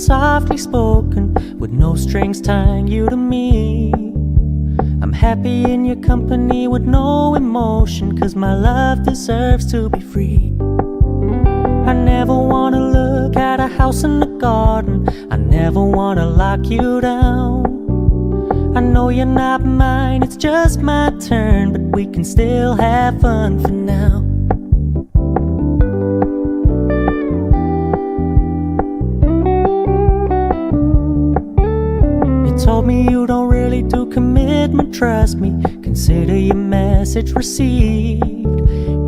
softly spoken, with no strings tying you to me. I'm happy in your company with no emotion, 'cause my love deserves to be free. I never wanna look at a house in the garden, I never wanna lock you down. I know you're not mine, it's just my turn, but we can still have fun for now. You told me you don't really do commitment, trust me, consider your message received.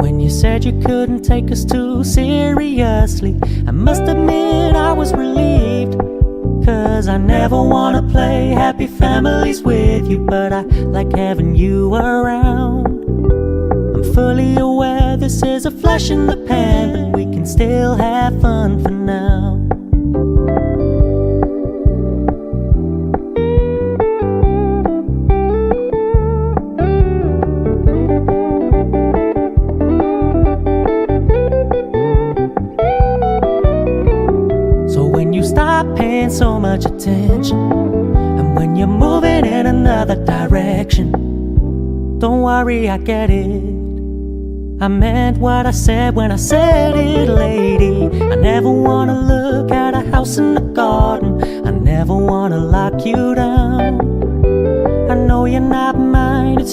When you said you couldn't take us too seriously, I must admit I was relieved. 'Cause I never wanna play happy families with you, but I like having you around. I'm fully aware this is a flash in the pan, but we can still have fun for now. Stop paying so much attention, and when you're moving in another direction, don't worry, I get it. I meant what I said when I said it, lady. I never wanna look at a house in the garden, I never wanna lock you down. I know you're not mine, it's